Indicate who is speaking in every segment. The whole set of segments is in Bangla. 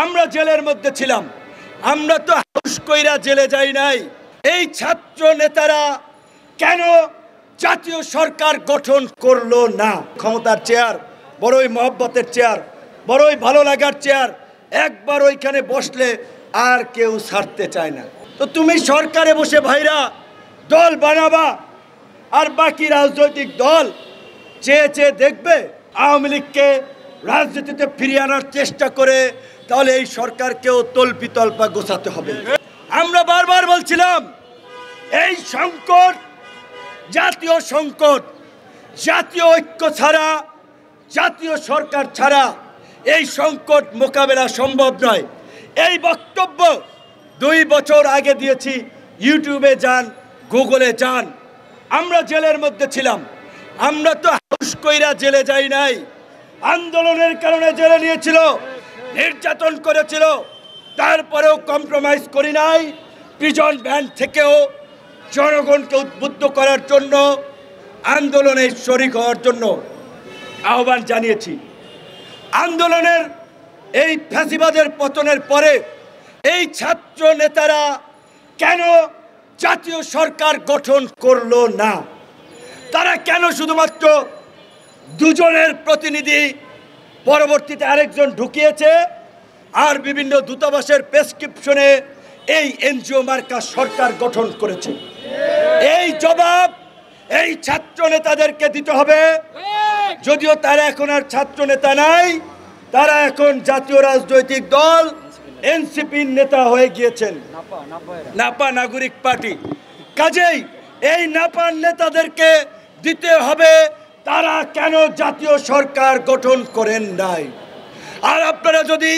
Speaker 1: আমরা জেলের মধ্যে ছিলাম, আমরা তো হাউস কইরা জেলে যাই নাই। এই ছাত্র নেতারা কেন জাতীয় সরকার গঠন করলো না? ক্ষমতার চেয়ার বড়ই মহব্বতের চেয়ার, বড়ই ভালো লাগার চেয়ার, একবার ওইখানে বসলে আর কেউ ছাড়তে চায় না। তো তুমি সরকারে বসে ভাইরা দল বানাবা, আর বাকি রাজনৈতিক দল চেয়ে চেয়ে দেখবে আওয়ামী লীগকে রাজনীতিতে ফিরিয়ে আনার চেষ্টা করে, তাহলে এই সরকারকেও তল্পিতল্পা গোছাতে হবে। আমরা বারবার বলছিলাম এই সংকট জাতীয় সংকট, জাতীয় ঐক্য ছাড়া, জাতীয় সরকার ছাড়া এই সংকট মোকাবেলা সম্ভব নয়। এই বক্তব্য 2 বছর আগে দিয়েছি। ইউটিউবে যান, গুগলে যান। আমরা জেলের মধ্যে ছিলাম, আমরা তো হাউস কইরা জেলে যাই নাই। আন্দোলনের কারণে জেলে নিয়েছিল, নির্যাতন করেছিল, তারপরেও কম্প্রোমাইজ করি নাই। প্রিজন ভ্যান থেকেও জনগণকে উদ্বুদ্ধ করার জন্য, আন্দোলনে শরিক হওয়ার জন্য আহ্বান জানিয়েছি। আন্দোলনের এই ফ্যাসিবাদের পতনের পরে এই ছাত্র নেতারা কেন জাতীয় সরকার গঠন করলো না? তারা কেন শুধুমাত্র 2 জনের প্রতিনিধি, পরবর্তীতে আরেকজন ঢুকিয়েছে, আর বিভিন্ন দূতাবাসের প্রেসক্রিপশনে এই এনজিও মার্কা সরকার গঠন করেছে? এই জবাব এই ছাত্র নেতাদেরকে দিতে হবে। যদিও তারা এখন আর ছাত্র নেতা নাই, তারা এখন জাতীয় রাজনৈতিক দল এনসিপির নেতা হয়ে গিয়েছেন, নাপা নাগরিক পার্টি। কাজেই এই নাপার নেতাদেরকে দিতে হবে তারা কেন জাতীয় সরকার গঠন করেন নাই। আর আপনারা যদি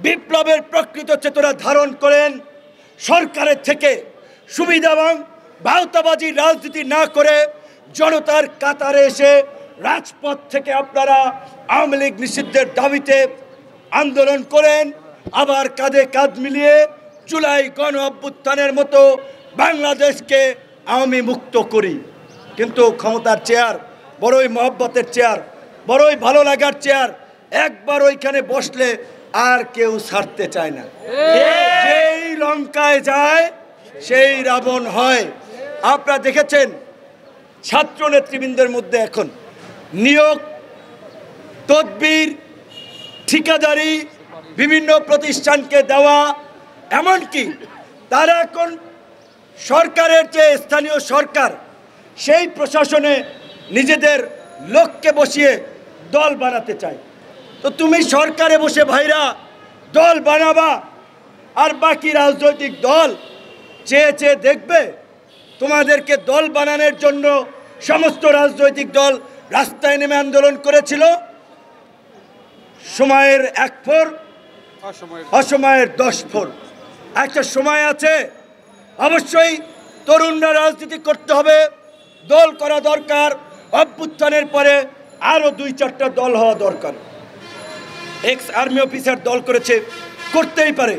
Speaker 1: বিপ্লবের প্রকৃত চেতনা ধারণ করেন, সরকারের থেকে সুবিধা এবং ভাওতাবাজি রাজনীতি না করে জনতার কাতারে এসে রাজপথ থেকে আপনারা আওয়ামী লীগ নিষিদ্ধের দাবিতে আন্দোলন করেন, আবার কাঁধে কাঁধ মিলিয়ে জুলাই গণ অভ্যুত্থানের মতো বাংলাদেশকে আওয়ামী মুক্ত করি। কিন্তু ক্ষমতার চেয়ার বড়ই মহব্বতের চেয়ার, বড়ই ভালো লাগার চেয়ার, একবার ওইখানে বসলে আর কেউ ছাড়তে চায় না। যেই লঙ্কায় যায় সেই রাবণ হয়। আপনারা দেখেছেন ছাত্র নেতৃবৃন্দের মধ্যে এখন নিয়োগ, তদবির, ঠিকাদারি, বিভিন্ন প্রতিষ্ঠানকে দেওয়া, এমনকি তারা এখন সরকারের যে স্থানীয় সরকার সেই প্রশাসনে নিজেদের লোককে বসিয়ে দল বানাতে চায়। তো তুমি সরকারে বসে ভাইরা দল বানাবা, আর বাকি রাজনৈতিক দল চেয়ে চেয়ে দেখবে তোমাদেরকে দল বানানোর জন্য সমস্ত রাজনৈতিক দল রাস্তায় নেমে আন্দোলন করেছিল। সময়ের 1 ফোর, অসময়ের 10 ফোর। একটা সময় আছে, অবশ্যই তরুণরা রাজনীতি করতে হবে, দল করা দরকার। অভ্যুত্থানের পরে আরও 2-4টা দল হওয়া দরকার। এক্স আর্মি অফিসার দল করেছে, করতেই পারে।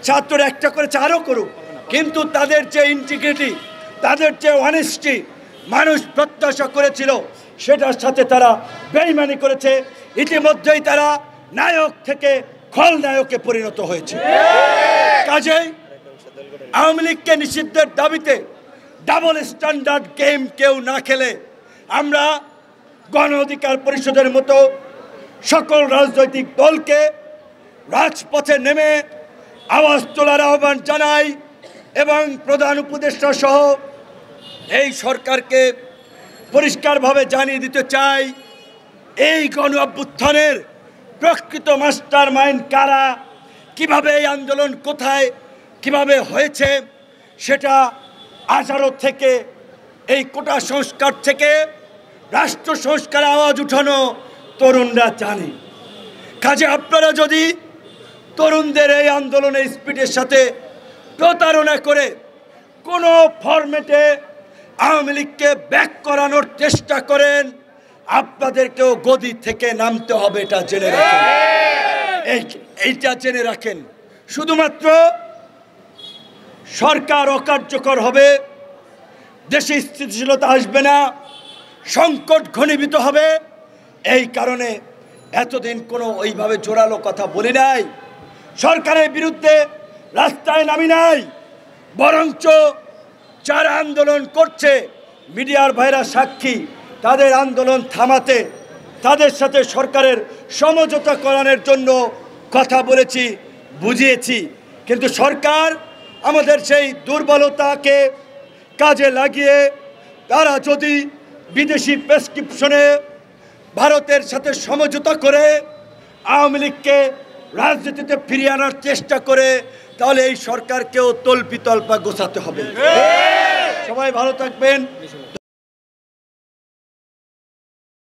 Speaker 1: ছাত্ররা একটা করেছে, আরও করুক। কিন্তু তাদের যে ইন্টিগ্রিটি, তাদের যে অনেস্টি মানুষ প্রত্যাশা করেছিল, সেটার সাথে তারা বেইমানি করেছে। ইতিমধ্যেই তারা নায়ক থেকে খলনায়কে পরিণত হয়েছে। কাজেই আওয়ামী লীগকে নিষিদ্ধের দাবিতে ডাবল স্ট্যান্ডার্ড গেম কেউ না খেলে আমরা গণ অধিকার পরিষদের মতো সকল রাজনৈতিক দলকে রাজপথে নেমে আওয়াজ তোলার আহ্বান জানাই এবং প্রধান উপদেষ্টা সহ এই সরকারকে পরিষ্কারভাবে জানিয়ে দিতে চাই, এই গণ অভ্যুত্থানের প্রকৃত মাস্টার মাইন্ড কারা, কিভাবে এই আন্দোলন কোথায় কিভাবে হয়েছে, সেটা 18 থেকে এই কোটা সংস্কার থেকে রাষ্ট্র সংস্কার আওয়াজ উঠানো তরুণরা জানে। কাজে আপনারা যদি তরুণদের এই আন্দোলনের স্পিডের সাথে প্রতারণা করে কোনো ফরম্যাটে আওয়ামী লীগকে ব্যাক করানোর চেষ্টা করেন, আপনাদেরকেও গদি থেকে নামতে হবে। এটা জেনে রাখেন, এইটা জেনে রাখেন। শুধুমাত্র সরকার অকার্যকর হবে, দেশে স্থিতিশীলতা আসবে না, সংকট ঘনীভূত হবে। এই কারণে এতদিন কোনো ওইভাবে জোরালো কথা বলি নাই। সরকারের বিরুদ্ধে রাস্তায় নামি নাই, বরঞ্চ যারা আন্দোলন করছে মিডিয়ার ভাইরা সাক্ষী, তাদের আন্দোলন থামাতে তাদের সাথে সরকারের সমঝোতা করানোর জন্য কথা বলেছি, বুঝিয়েছি। কিন্তু সরকার আমাদের সেই দুর্বলতাকে কাজে লাগিয়ে তারা যদি বিদেশি প্রেসক্রিপশনে ভারতের সাথে সমঝোতা করে আওয়ামী লীগকে রাজনীতিতে ফিরিয়ে আনার চেষ্টা করে, তাহলে এই সরকারকেও তল্পিতল্পা গোছাতে হবে। সবাই ভালো থাকবেন।